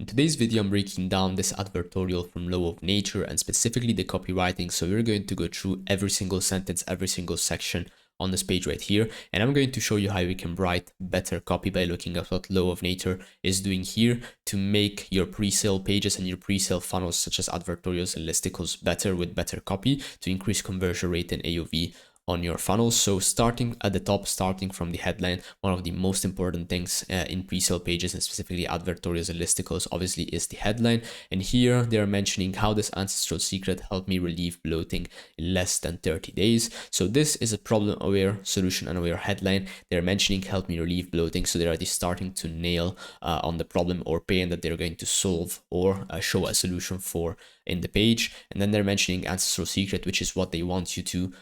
today's video, I'm breaking down this advertorial from law of nature and specifically the copywriting. So we're going to go through every single sentence, every single section on this page right here. And I'm going to show you how we can write better copy by looking at what law of nature is doing here to make your pre-sale pages and your pre-sale funnels such as advertorials and listicles better with better copy to increase conversion rate and AOV on your funnels. So starting at the top, starting from the headline, one of the most important things in pre-sale pages and specifically advertorials and listicles obviously is the headline. And here they're mentioning how this ancestral secret helped me relieve bloating in less than 30 days. So this is a problem-aware, solution-aware headline. They're mentioning help me relieve bloating. So they're already starting to nail on the problem or pain that they're going to solve or show a solution for in the page. And then they're mentioning ancestral secret, which is what they want you to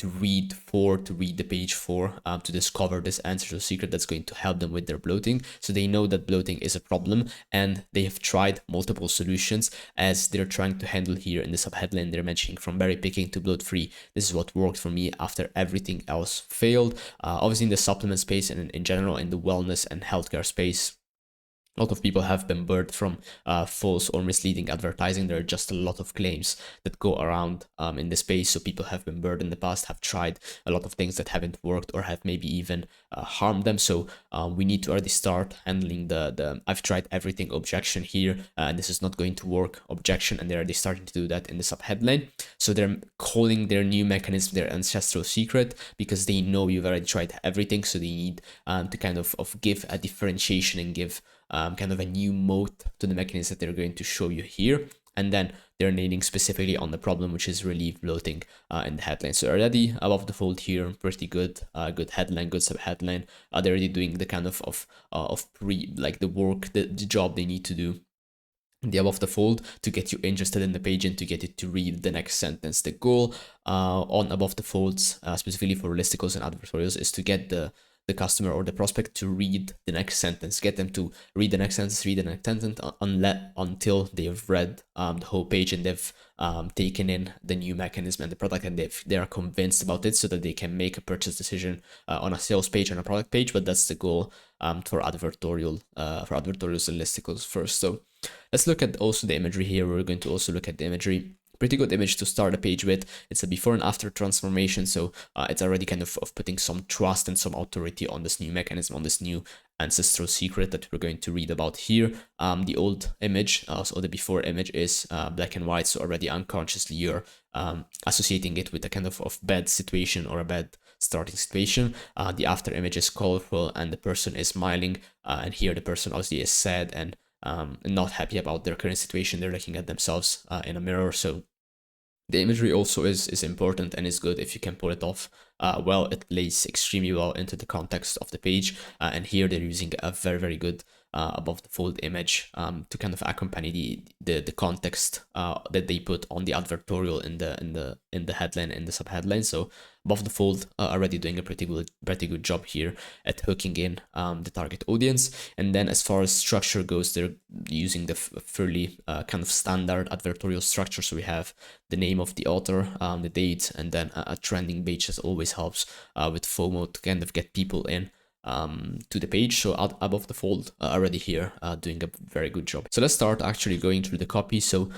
read the page for, to discover this ancestral secret that's going to help them with their bloating. So they know that bloating is a problem and they have tried multiple solutions as they're trying to handle here in the subheadline. They're mentioning from berry picking to bloat free. This is what worked for me after everything else failed. Obviously in the supplement space and in general in the wellness and healthcare space, a lot of people have been burned from false or misleading advertising. There are just a lot of claims that go around in the space. So people have been burned in the past, have tried a lot of things that haven't worked or have maybe even harmed them. So we need to already start handling the I've tried everything objection here and this is not going to work objection, and they're already starting to do that in the subheadline. So they're calling their new mechanism their ancestral secret because they know you've already tried everything. So they need to kind of give a differentiation and give kind of a new mode to the mechanism that they're going to show you here. And then they're nailing specifically on the problem, which is relieve bloating in the headline. So already above the fold here, pretty good, good headline, good subheadline. They're already doing the kind of the work, the job they need to do the above the fold to get you interested in the page and to get it to read the next sentence. The goal on above the folds, specifically for listicles and advertorials, is to get the customer or the prospect to read the next sentence, get them to read the next sentence, until they've read the whole page and they've taken in the new mechanism and the product, and they are convinced about it so that they can make a purchase decision on a sales page, on a product page. But that's the goal for advertorials and listicles first. So let's look at also the imagery here. We're going to also look at the imagery. Pretty good image to start a page with. It's a before and after transformation, so it's already kind of putting some trust and some authority on this new mechanism, on this new ancestral secret that we're going to read about here. The old image, so the before image is black and white, so already unconsciously you're associating it with a kind of bad situation or a bad starting situation. The after image is colorful and the person is smiling, and here the person obviously is sad and not happy about their current situation. They're looking at themselves in a mirror. So the imagery also is important and is good if you can pull it off well. It plays extremely well into the context of the page, and here they're using a very good above the fold image to kind of accompany the context that they put on the advertorial in the headline and the subheadline. So above the fold already doing a pretty good job here at hooking in the target audience. And then as far as structure goes, they're using the fairly kind of standard advertorial structure. So we have the name of the author, the date, and then a trending page that always helps with FOMO to kind of get people in to the page. So above the fold already here doing a very good job. So let's start actually going through the copy. So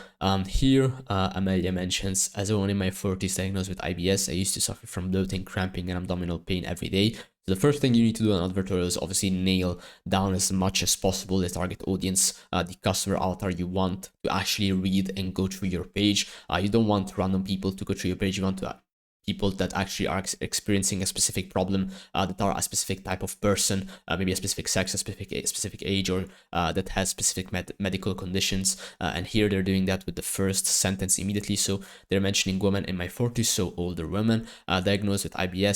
here Amelia mentions, as a woman in my 40s diagnosed with IBS, I used to suffer from bloating, cramping, and abdominal pain every day. So the first thing you need to do on advertorial is obviously nail down as much as possible the target audience, the customer avatar you want to actually read and go through your page. You don't want random people to go through your page. You want to people that actually are experiencing a specific problem, that are a specific type of person, maybe a specific sex, a specific age, or that has specific medical conditions. And here they're doing that with the first sentence immediately. So they're mentioning women in my 40s, so older women, diagnosed with IBS,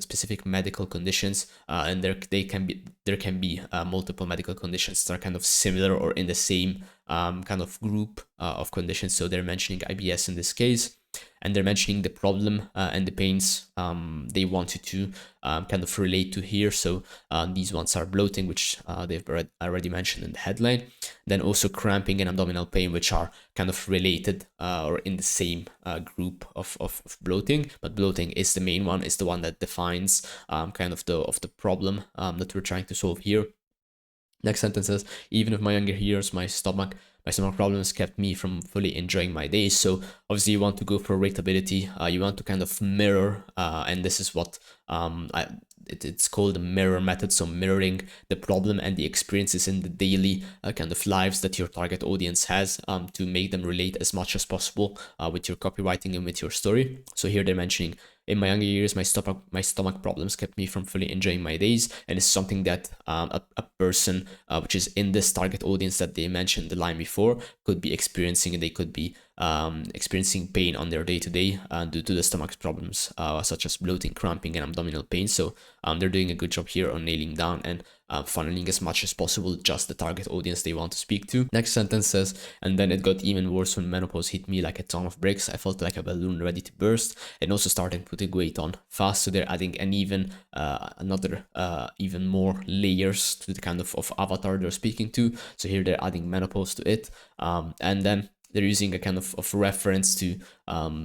specific medical conditions, and there can be multiple medical conditions that are kind of similar or in the same kind of group of conditions. So they're mentioning IBS in this case. And they're mentioning the problem and the pains they wanted to kind of relate to here. So these ones are bloating, which they've already mentioned in the headline. Then also cramping and abdominal pain, which are kind of related or in the same group of bloating. But bloating is the main one, is the one that defines kind of the problem that we're trying to solve here. Next sentence says, even with my younger years, my stomach problems kept me from fully enjoying my days. So obviously you want to go for relatability. You want to kind of mirror, and this is what it's called the mirror method. So mirroring the problem and the experiences in the daily kind of lives that your target audience has, to make them relate as much as possible with your copywriting and with your story. So here they're mentioning, in my younger years, my stomach problems kept me from fully enjoying my days, and it's something that a person which is in this target audience that they mentioned the line before could be experiencing, and they could be experiencing pain on their day-to-day due to the stomach problems, such as bloating, cramping, and abdominal pain. So they're doing a good job here on nailing down and funneling as much as possible just the target audience they want to speak to. Next sentence says, and then it got even worse when menopause hit me like a ton of bricks. I felt like a balloon ready to burst, and also starting putting weight on fast. So they're adding an even another even more layers to the kind of avatar they're speaking to. So here they're adding menopause to it, and then they're using a kind of reference to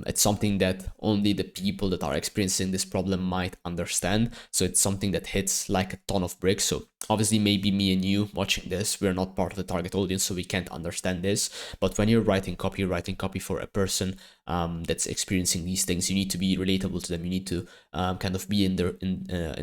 it's something that only the people that are experiencing this problem might understand. So it's something that hits like a ton of bricks. So obviously maybe me and you watching this, we're not part of the target audience, so we can't understand this. But when you're writing copy for a person that's experiencing these things, you need to be relatable to them. You need to kind of be in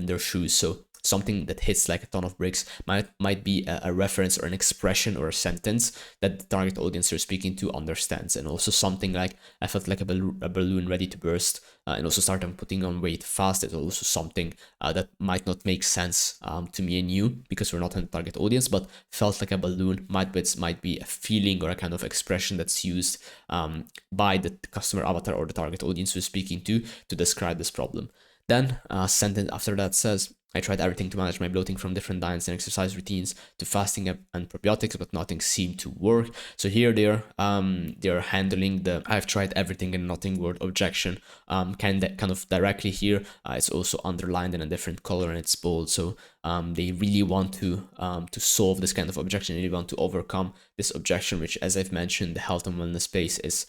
their shoes. So something that hits like a ton of bricks might be a reference or an expression or a sentence that the target audience you're speaking to understands. And also something like, I felt like a balloon ready to burst, and also started putting on weight fast is also something that might not make sense to me and you, because we're not in the target audience. But felt like a balloon might be a feeling or a kind of expression that's used by the customer avatar or the target audience we're speaking to describe this problem. Then sentence after that says, I tried everything to manage my bloating, from different diets and exercise routines to fasting and probiotics, but nothing seemed to work. So here they're handling the I've tried everything and nothing worked objection kind of directly here. It's also underlined in a different color and it's bold. So they really want to solve this kind of objection. They really want to overcome this objection, which, as I've mentioned, the health and wellness space is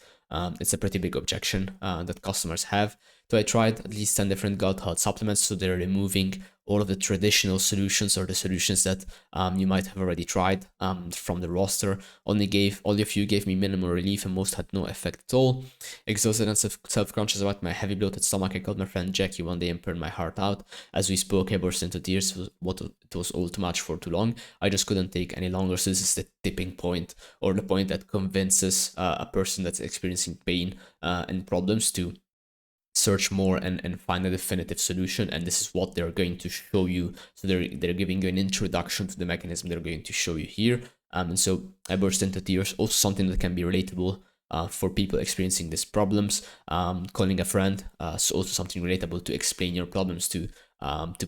it's a pretty big objection that customers have. So I tried at least 10 different gut health supplements. So they're removing all of the traditional solutions or the solutions that you might have already tried from the roster. All of you gave me minimal relief, and most had no effect at all. Exhausted and self-conscious about my heavy bloated stomach, I called my friend Jackie one day and poured my heart out. As we spoke, I burst into tears. It was all too much for too long. I just couldn't take any longer. So this is the tipping point, or the point that convinces a person that's experiencing pain and problems to search more and find a definitive solution. And this is what they're going to show you. So they're giving you an introduction to the mechanism they're going to show you here. And so I burst into tears, also something that can be relatable for people experiencing these problems. Calling a friend, so also something relatable to explain your problems to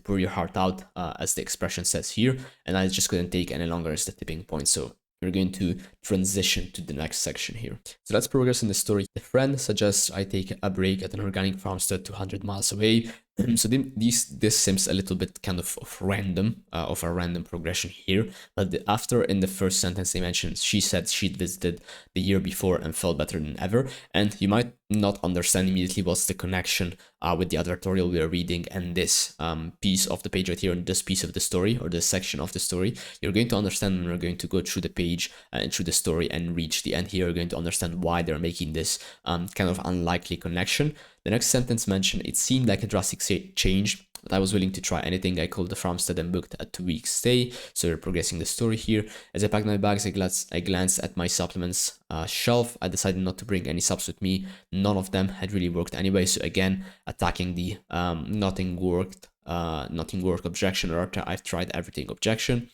pour your heart out, as the expression says here. And I just couldn't take any longer as the tipping point. So we're going to transition to the next section here. So let's progress in the story. The friend suggests I take a break at an organic farmstead 200 miles away. So this seems a little bit kind of random, of a random progression here. But after, in the first sentence they mentioned, she said she'd visited the year before and felt better than ever. And you might not understand immediately what's the connection with the advertorial we are reading and this piece of the page right here, and this piece of the story, or this section of the story. You're going to understand when we're going to go through the page and through the story and reach the end here. You're going to understand why they're making this kind of unlikely connection. The next sentence mentioned, it seemed like a drastic change, but I was willing to try anything. I called the farmstead and booked a 2-week stay. So we're progressing the story here. As I packed my bags, I glanced at my supplements shelf. I decided not to bring any subs with me. None of them had really worked anyway. So again, attacking the nothing worked objection, or I've tried everything objection.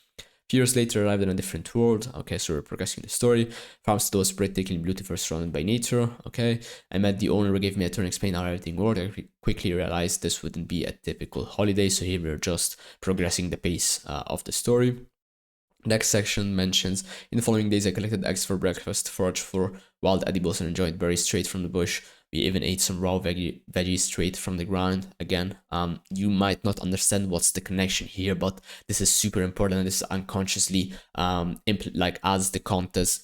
Few years later, arrived in a different world. Okay, so we're progressing the story. Farmstead was breathtakingly beautiful, surrounded by nature. Okay, I met the owner who gave me a tour and explained how everything worked. I quickly realized this wouldn't be a typical holiday. So here we're just progressing the pace of the story. Next section mentions, in the following days, I collected eggs for breakfast, foraged for wild edibles, and enjoyed berries straight from the bush. We even ate some raw veggies straight from the ground. Again, you might not understand what's the connection here, but this is super important, and this unconsciously adds the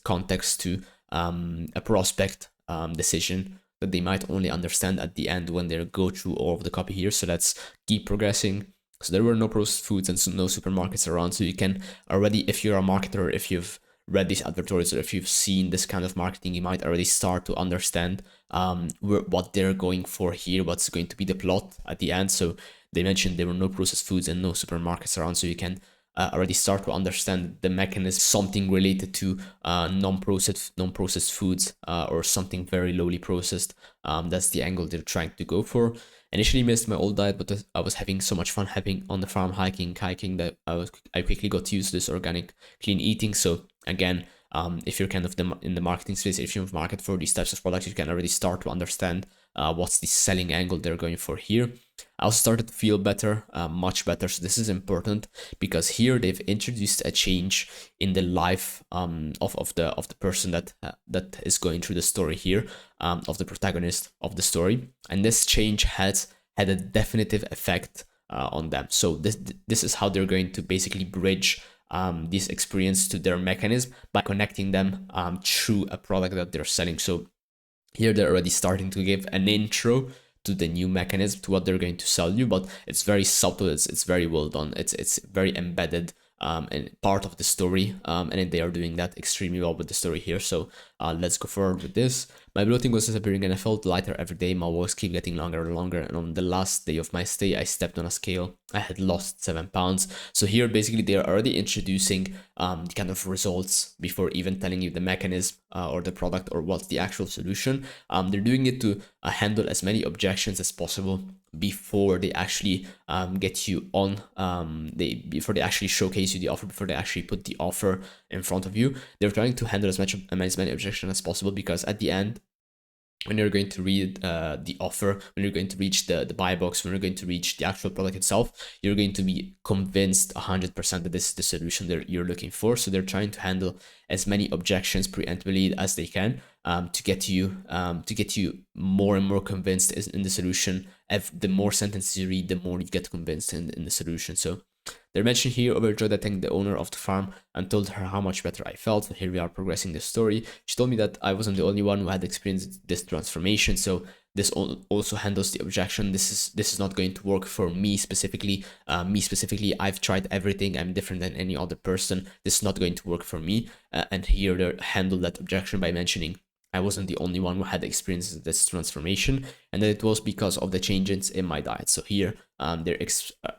context to a prospect decision that they might only understand at the end when they go through all of the copy here. So let's keep progressing. So there were no processed foods and so no supermarkets around. So you can already, if you're a marketer, if you've read these advertorials or if you've seen this kind of marketing, you might already start to understand what they're going for here, what's going to be the plot at the end. So they mentioned there were no processed foods and no supermarkets around. So you can already start to understand the mechanism, something related to non-processed foods or something very lowly processed. That's the angle they're trying to go for. Initially missed my old diet, but I was having so much fun having on the farm hiking that I quickly got used to this organic clean eating. So again, if you're kind of in the marketing space, if you market for these types of products, you can already start to understand what's the selling angle they're going for here. I also started to feel better, much better. So this is important because here they've introduced a change in the life of the person that is going through the story here, of the protagonist of the story, and this change has had a definitive effect on them. So this is how they're going to basically bridge this experience to their mechanism by connecting them through a product that they're selling. So here they're already starting to give an intro to the new mechanism, to what they're going to sell you, but it's very subtle, it's very well done, it's very embedded and part of the story, and they are doing that extremely well with the story here. So let's go forward with this. My bloating was disappearing and I felt lighter every day. My walks keep getting longer and longer, and on the last day of my stay I stepped on a scale. I had lost 7 pounds. So here basically they are already introducing the kind of results before even telling you the mechanism or the product or what's the actual solution. They're doing it to handle as many objections as possible before they actually get you on, before they actually showcase you the offer, before they actually put the offer in front of you. They're trying to handle as many objections as possible, because at the end, when you're going to read the offer, when you're going to reach the buy box, when you're going to reach the actual product itself, you're going to be convinced 100% that this is the solution that you're looking for. So they're trying to handle as many objections preemptively as they can, to get you more and more convinced in the solution. The more sentences you read, the more you get convinced in the solution. So they're mentioned here, overjoyed, I thanked the owner of the farm and told her how much better I felt. So here we are progressing the story. She told me that I wasn't the only one who had experienced this transformation. So this also handles the objection. This is not going to work for me specifically. I've tried everything. I'm different than any other person. This is not going to work for me. And here they handle that objection by mentioning I wasn't the only one who had experienced this transformation, and that it was because of the changes in my diet. So here they're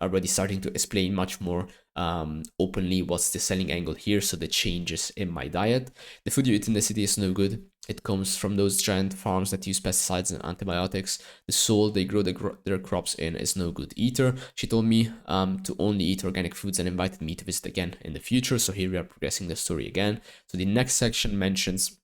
already starting to explain much more openly what's the selling angle here. So the changes in my diet. The food you eat in the city is no good. It comes from those giant farms that use pesticides and antibiotics. The soil they grow their crops in is no good either. She told me to only eat organic foods and invited me to visit again in the future. So here we are progressing the story again. So the next section mentions,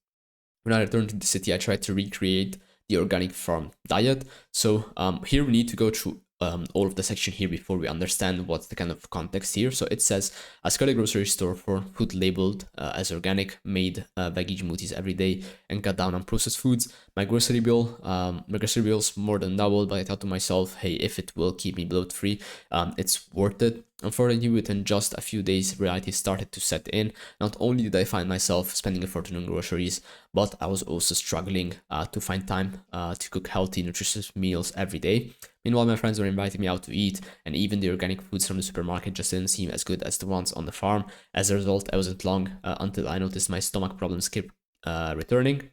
when I returned to the city, I tried to recreate the organic farm diet. So here we need to go through all of the section here before we understand what's the kind of context here. So it says, I started a grocery store for food labeled as organic, made veggie smoothies every day, and cut down on processed foods. My grocery bill's more than doubled, but I thought to myself, hey, if it will keep me bloat free, it's worth it. Unfortunately, within just a few days, reality started to set in. Not only did I find myself spending a fortune on groceries, but I was also struggling to find time to cook healthy, nutritious meals every day. Meanwhile, my friends were inviting me out to eat, and even the organic foods from the supermarket just didn't seem as good as the ones on the farm. As a result, I wasn't long until I noticed my stomach problems kept returning.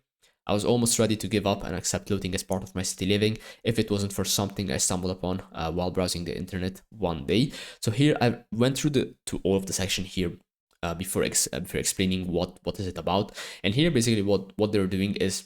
I was almost ready to give up and accept bloating as part of my city living if it wasn't for something I stumbled upon while browsing the internet one day. So here I went through all of the section here before explaining what is it about. And here basically what they're doing is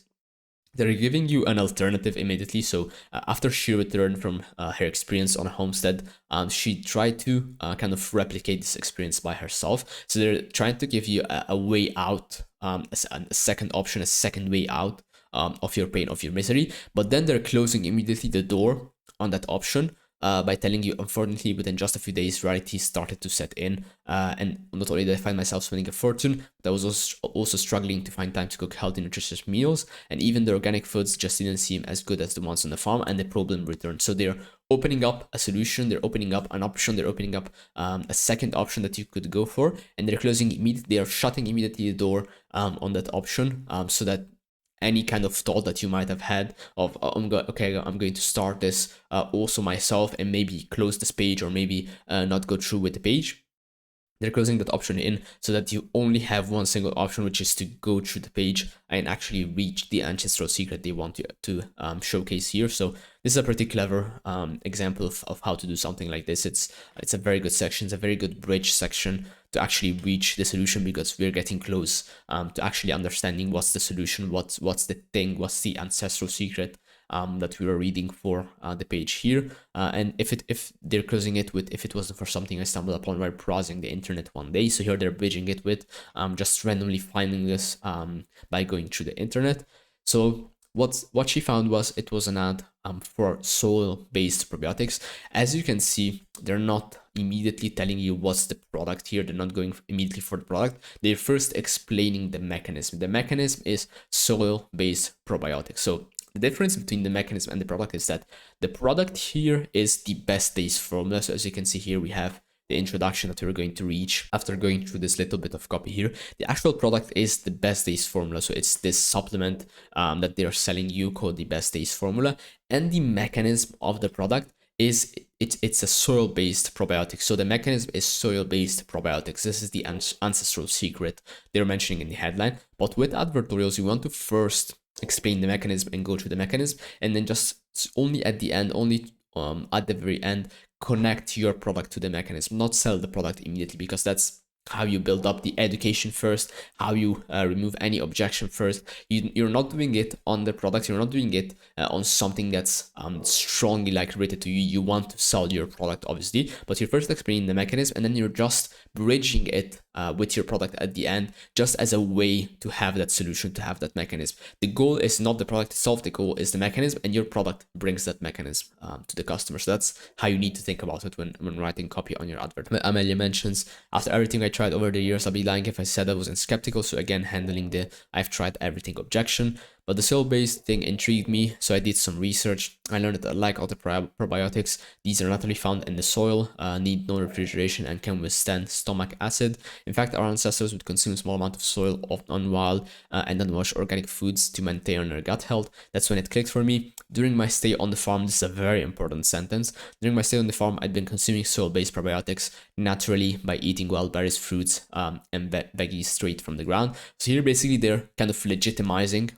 they're giving you an alternative immediately. So after she returned from her experience on a homestead, she tried to kind of replicate this experience by herself. So they're trying to give you a way out, a second option, a second way out of your pain, of your misery. But then they're closing immediately the door on that option by telling you, unfortunately, within just a few days, reality started to set in. And not only did I find myself spending a fortune, but I was also struggling to find time to cook healthy, nutritious meals. And even the organic foods just didn't seem as good as the ones on the farm, and the problem returned. So they're opening up a solution, they're opening up an option, they're opening up a second option that you could go for, and they're closing immediately, they are shutting immediately the door on that option, so that any kind of thought that you might have had of I'm going to start this also myself and maybe close this page, or maybe not go through with the page. They're closing that option in so that you only have one single option, which is to go through the page and actually reach the ancestral secret they want you to showcase here. So this is a pretty clever example of how to do something like this. It's a very good section. It's a very good bridge section to actually reach the solution, because we're getting close to actually understanding what's the solution, what's the thing, what's the ancestral secret that we were reading for the page here. And if they're closing it with, if it wasn't for something I stumbled upon while browsing the internet one day. So here they're bridging it with just randomly finding this by going through the internet. So what she found was, it was an ad for soil-based probiotics. As you can see, they're not immediately telling you what's the product here. They're not going immediately for the product. They're first explaining the mechanism. The mechanism is soil-based probiotics. So the difference between the mechanism and the product is that the product here is the best days formula. So as you can see here, we have the introduction that we're going to reach after going through this little bit of copy here. The actual product is the best days formula. So it's this supplement that they're selling you called the best days formula. And the mechanism of the product is it's a soil-based probiotic. So the mechanism is soil-based probiotics. This is the ancestral secret they're mentioning in the headline. But with advertorials, you want to first explain the mechanism and go through the mechanism, and then just only at the end, at the very end, connect your product to the mechanism, not sell the product immediately, because that's how you build up the education first, how you remove any objection first. You're not doing it on the product, you're not doing it on something that's strongly like related to you. You want to sell your product, obviously, but you're first explaining the mechanism, and then you're just bridging it with your product at the end, just as a way to have that solution, to have that mechanism. The goal is not the product itself, the goal is the mechanism, and your product brings that mechanism to the customer. So that's how you need to think about it when writing copy on your advert. Amelia mentions, after everything I tried over the years, I'll be lying if I said I wasn't skeptical. So again, handling the I've tried everything objection. But the soil-based thing intrigued me, so I did some research. I learned that like other probiotics, these are naturally found in the soil, need no refrigeration, and can withstand stomach acid. In fact, our ancestors would consume a small amount of soil, often unwild and unwashed organic foods to maintain their gut health. That's when it clicked for me. During my stay on the farm, this is a very important sentence. During my stay on the farm, I'd been consuming soil-based probiotics naturally by eating wild berries, fruits, and veggies straight from the ground. So here, basically, they're kind of legitimizing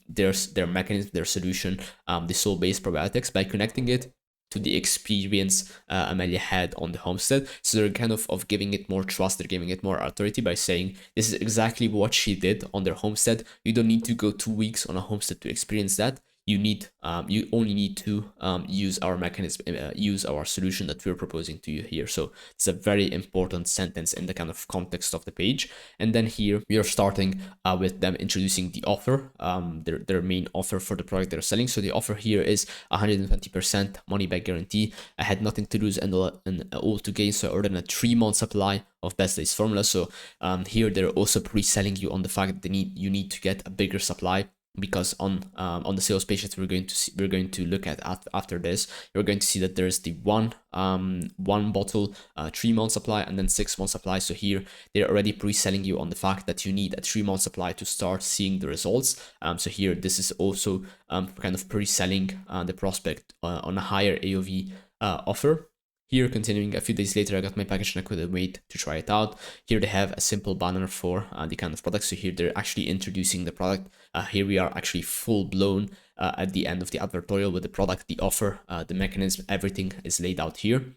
their mechanism, their solution, the soil-based probiotics, by connecting it to the experience Amelia had on the homestead. So they're kind of giving it more trust, they're giving it more authority by saying this is exactly what she did on their homestead. You don't need to go 2 weeks on a homestead to experience that. You only need to use our mechanism, use our solution that we're proposing to you here. So it's a very important sentence in the kind of context of the page. And then here we are starting with them introducing the offer, their main offer for the product they're selling. So the offer here is 120% money back guarantee. I had nothing to lose and all to gain, so I ordered a 3-month supply of best days formula. So here they're also pre-selling you on the fact that you need to get a bigger supply, because on the sales page that we're going to look at after this, you're going to see that there's the one bottle 3-month supply and then 6-month supply. So here they're already pre-selling you on the fact that you need a 3-month supply to start seeing the results. So here this is also kind of pre-selling the prospect on a higher AOV offer. Here, continuing a few days later, I got my package and I couldn't wait to try it out. Here they have a simple banner for the kind of product. So here they're actually introducing the product. Here we are actually full blown at the end of the advertorial with the product, the offer, the mechanism, everything is laid out here.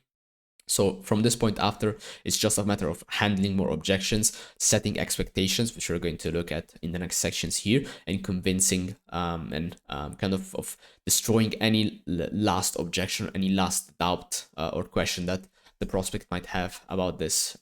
So from this point after, it's just a matter of handling more objections, setting expectations, which we're going to look at in the next sections here, and convincing and kind of destroying any last objection, any last doubt or question that the prospect might have about this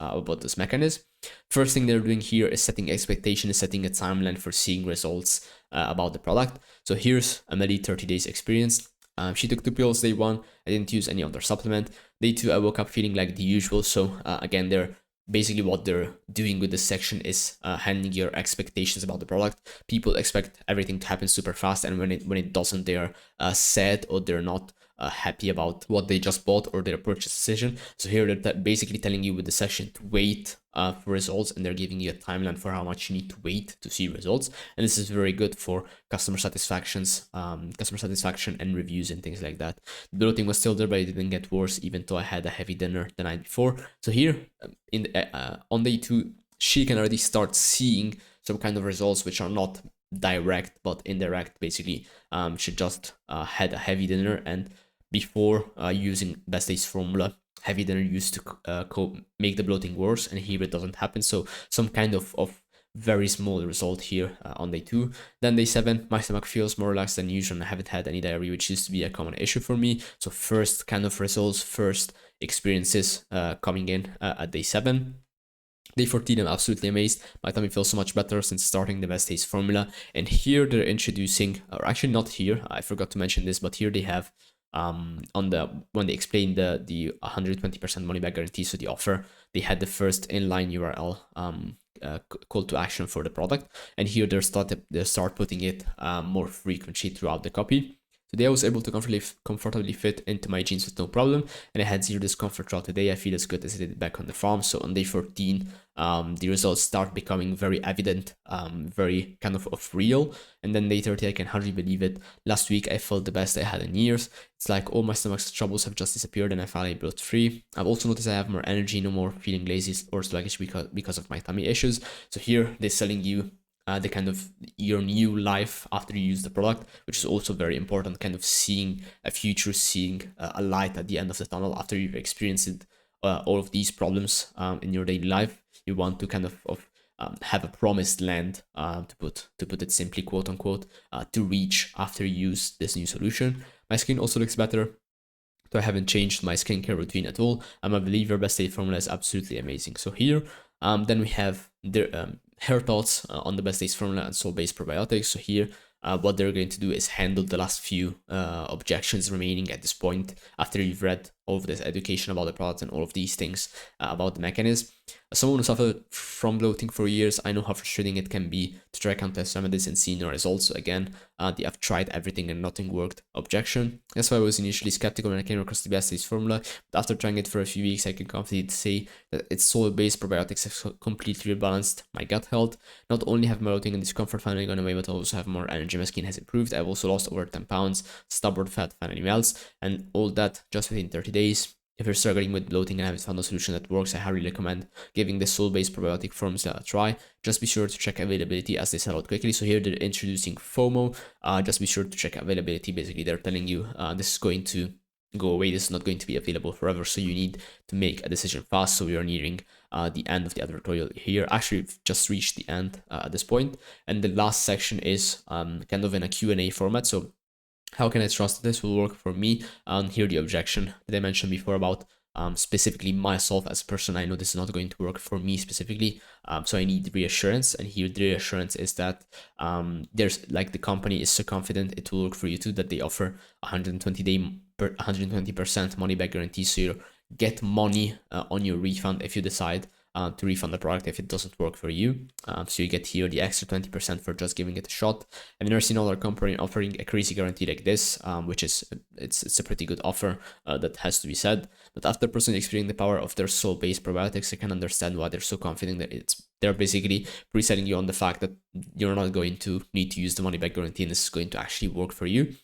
mechanism. First thing they're doing here is setting expectation, is setting a timeline for seeing results about the product. So here's Amelie, 30 days experience. She took 2 pills day 1. I didn't use any other supplement. Day 2, I woke up feeling like the usual. So again, they're basically what they're doing with this section is handling your expectations about the product. People expect everything to happen super fast, and when it doesn't, they are sad, or they're not happy about what they just bought or their purchase decision. So here they're basically telling you with the session to wait for results, and they're giving you a timeline for how much you need to wait to see results. And this is very good for customer satisfaction and reviews and things like that. The bloating was still there, but it didn't get worse, even though I had a heavy dinner the night before. So here on day 2, she can already start seeing some kind of results which are not direct but indirect. Basically, she just had a heavy dinner, and before using Best Days formula, heavy dinner used to make the bloating worse, and here it doesn't happen. So some kind of very small result here on day 2. Then day 7, my stomach feels more relaxed than usual, and I haven't had any diarrhea, which used to be a common issue for me. So first kind of results, first experiences coming in at day 7. Day 14, I'm absolutely amazed. My tummy feels so much better since starting the Best Days formula. And here they're introducing, or actually not here, I forgot to mention this, but here they have when they explain the 120% money back guarantee, so the offer, they had the first inline URL call to action for the product, and here they start putting it more frequently throughout the copy. Today I was able to comfortably fit into my jeans with no problem, and I had zero discomfort throughout the day. I feel as good as I did back on the farm. So on day 14, the results start becoming very evident, very kind of real. And then day 30, I can hardly believe it. Last week, I felt the best I had in years. It's like all my stomach's troubles have just disappeared, and I finally bloat free. I've also noticed I have more energy, no more feeling lazy or sluggish because of my tummy issues. So here they're selling you the kind of your new life after you use the product, which is also very important, kind of seeing a future, seeing a light at the end of the tunnel after you've experienced all of these problems in your daily life. You want to kind of have a promised land, to put it simply, quote unquote, to reach after you use this new solution. My skin also looks better. So I haven't changed my skincare routine at all. I'm a believer. Best Day formula is absolutely amazing. So here, then we have her thoughts on the Best Days formula and soul-based probiotics. So here, what they're going to do is handle the last few objections remaining at this point after you've read all of this education about the product and all of these things about the mechanism. As someone who suffered from bloating for years, I know how frustrating it can be to try countless remedies and see no results. So again, I've tried everything and nothing worked. Objection. That's why I was initially skeptical when I came across the Best Days formula, but after trying it for a few weeks, I can confidently say that its soil-based probiotics have completely rebalanced my gut health. Not only have my bloating and discomfort finally gone away, but I also have more energy. My skin has improved. I've also lost over 10 pounds. Stubborn fat finally melts, and all that just within 30 days. If you're struggling with bloating and haven't found a solution that works, I highly recommend giving the soul-based probiotic formula a try. Just be sure to check availability as they sell out quickly. So here they're introducing FOMO. Just be sure to check availability. Basically, they're telling you this is going to go away. This is not going to be available forever. So you need to make a decision fast. So we are nearing the end of the advertorial here. Actually, we've just reached the end at this point. And the last section is kind of in a Q&A format. So how can I trust this will work for me? Here the objection that I mentioned before about specifically myself as a person. I know this is not going to work for me specifically, so I need reassurance. And here the reassurance is that there's like the company is so confident it will work for you too that they offer 120% money back guarantee, so you get money on your refund if you decide to refund the product if it doesn't work for you. So you get here the extra 20% for just giving it a shot. I've never seen another company offering a crazy guarantee like this, which is it's a pretty good offer, that has to be said. But after personally experiencing the power of their soul-based probiotics, I can understand why they're so confident that they're basically pre-selling you on the fact that you're not going to need to use the money back guarantee and this is going to actually work for you.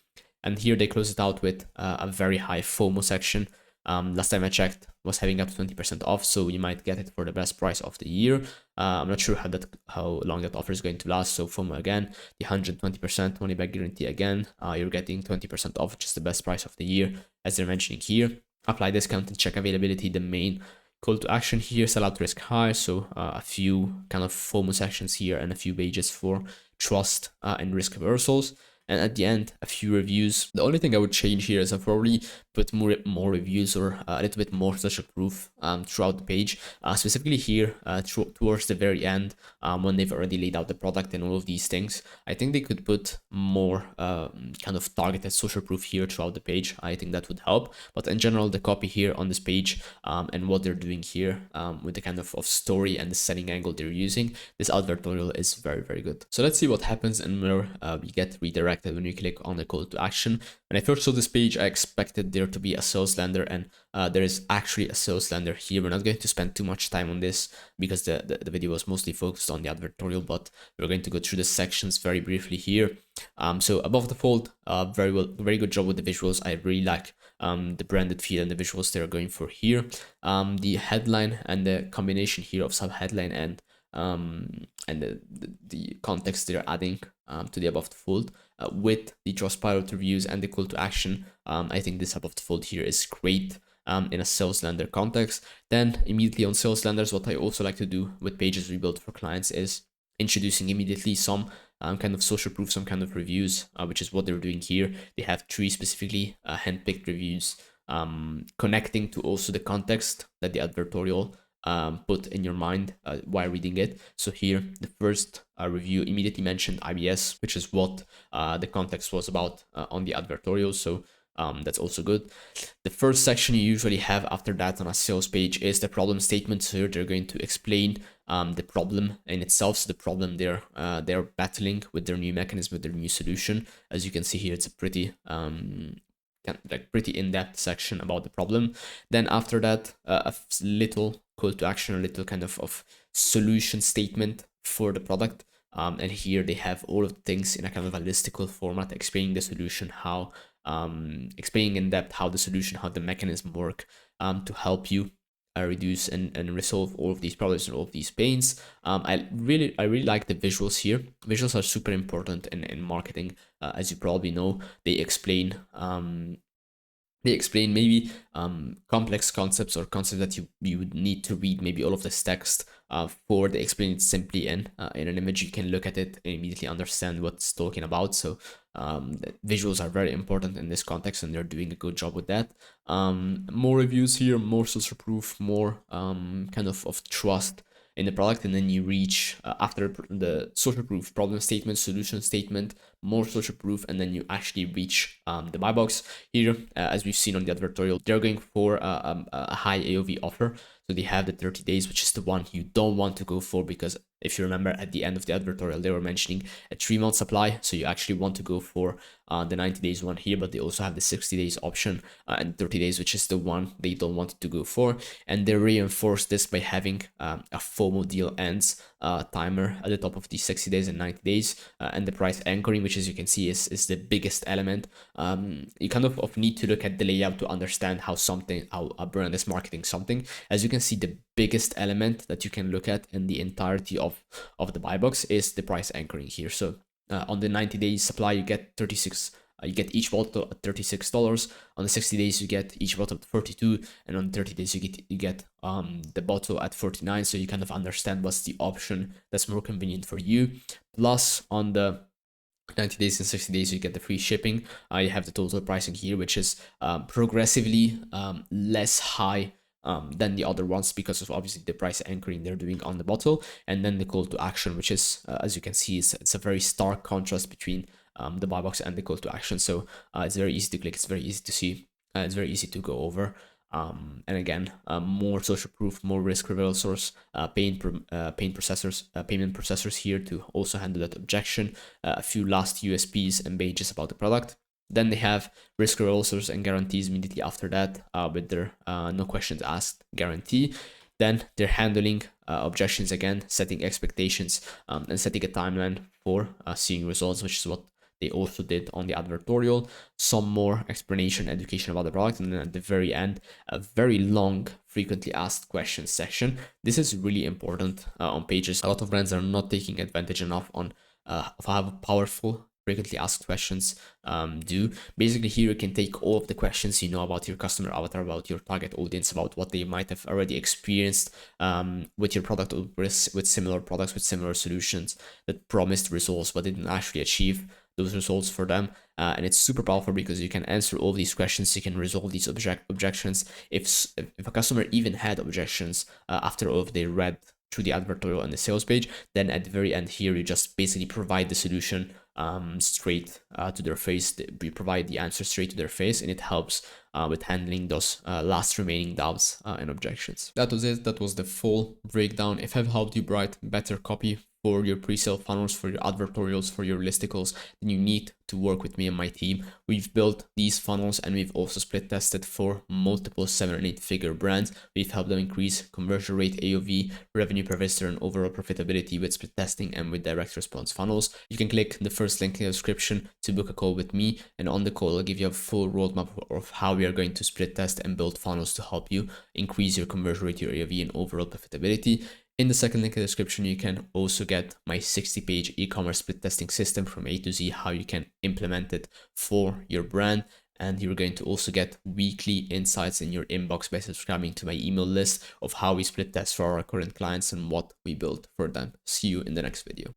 And here they close it out with a very high FOMO section. Last time I checked was having up to 20% off, so you might get it for the best price of the year. I'm not sure how long that offer is going to last. So FOMO again, the 120% money back guarantee again, you're getting 20% off, which is the best price of the year, as they're mentioning here. Apply discount and check availability. The main call to action here, sell out risk high. So a few kind of FOMO sections here and a few pages for trust and risk reversals. And at the end, a few reviews. The only thing I would change here is I've probably put more reviews or a little bit more social proof throughout the page, specifically here towards the very end, when they've already laid out the product and all of these things. I think they could put more kind of targeted social proof here throughout the page. I think that would help. But in general, the copy here on this page and what they're doing here with the kind of story and the selling angle they're using, this advertorial is very, very good. So let's see what happens and where we get redirected corrected when you click on the call to action. When I first saw this page, I expected there to be a sales lender, and there is actually a sales lender here. We're not going to spend too much time on this because the video was mostly focused on the advertorial, but we're going to go through the sections very briefly here. So above the fold, very good job with the visuals. I really like the branded feel and the visuals they're going for here. The headline and the combination here of sub headline and the context they're adding to the above the fold with the Trustpilot reviews and the call to action. I think this above the fold here is great in a sales lender context. Then immediately on sales lenders, what I also like to do with pages we build for clients is introducing immediately some kind of social proof, some kind of reviews, which is what they're doing here. They have 3 specifically handpicked reviews connecting to also the context that the advertorial put in your mind while reading it. So here, the first review immediately mentioned IBS, which is what the context was about on the advertorial. So that's also good. The first section you usually have after that on a sales page is the problem statement. So here they're going to explain the problem in itself. So the problem they're battling with their new mechanism, with their new solution. As you can see here, it's a pretty in-depth section about the problem. Then after that, a little call to action, a little kind of solution statement for the product. And here they have all of the things in a kind of a listicle format, explaining the solution, how explaining in depth how the solution, how the mechanism work to help you reduce and resolve all of these problems and all of these pains. I really like the visuals here. Visuals are super important in marketing, as you probably know. They explain maybe complex concepts or concepts that you would need to read maybe all of this text for. They explain it simply in an image. You can look at it and immediately understand what it's talking about. So the visuals are very important in this context, and they're doing a good job with that. More reviews here, more social proof, more kind of trust in the product, and then you reach after the social proof, problem statement, solution statement, more social proof, and then you actually reach the buy box. Here, as we've seen on the advertorial, they're going for a high AOV offer. So they have the 30 days, which is the one you don't want to go for, because if you remember at the end of the advertorial, they were mentioning a 3-month supply. So you actually want to go for the 90 days one here, but they also have the 60 days option and 30 days, which is the one they don't want to go for. And they reinforce this by having a FOMO deal ends timer at the top of the 60 days and 90 days, and the price anchoring, which as you can see is the biggest element. You kind of need to look at the layout to understand how a brand is marketing something. As you can see, the biggest element that you can look at in the entirety of the buy box is the price anchoring here. So on the 90 days supply, you get 36. You get each bottle at $36. On the 60 days, you get each bottle at $42, and on 30 days, you get the bottle at $49. So you kind of understand what's the option that's more convenient for you. Plus, on the 90 days and 60 days, you get the free shipping. You have the total pricing here, which is progressively less high than the other ones because of obviously the price anchoring they're doing on the bottle. And then the call to action, which is, as you can see, it's a very stark contrast between the buy box and the call to action. So it's very easy to click, it's very easy to see, it's very easy to go over. And again, more social proof, more risk reversals, payment processors here to also handle that objection, a few last USPs and pages about the product. Then they have risk reversals and guarantees immediately after that with their no questions asked guarantee. Then they're handling objections again, setting expectations and setting a timeline for seeing results, which is what they also did on the advertorial. Some more explanation, education about the product, and then at the very end, a very long frequently asked questions section. This is really important on pages. A lot of brands are not taking advantage enough of how powerful frequently asked questions do. Basically, here you can take all of the questions you know about your customer avatar, about your target audience, about what they might have already experienced with your product or with similar products, with similar solutions that promised results but didn't actually achieve those results for them. And it's super powerful because you can answer all these questions, you can resolve these objections. If a customer even had objections after all of they read through the advertorial and the sales page, then at the very end here, you just basically provide the solution straight to their face. We provide the answer straight to their face, and it helps with handling those last remaining doubts and objections. That was it. That was the full breakdown. If I've helped you write better copy for your pre-sale funnels, for your advertorials, for your listicles, then you need to work with me and my team. We've built these funnels and we've also split tested for multiple 7 and 8 figure brands. We've helped them increase conversion rate, AOV, revenue per visitor, and overall profitability with split testing and with direct response funnels. You can click the first link in the description to book a call with me, and on the call I'll give you a full roadmap of how we are going to split test and build funnels to help you increase your conversion rate, your AOV, and overall profitability. In the second link in the description, you can also get my 60-page e-commerce split testing system from A to Z, how you can implement it for your brand. And you're going to also get weekly insights in your inbox by subscribing to my email list of how we split test for our current clients and what we build for them. See you in the next video.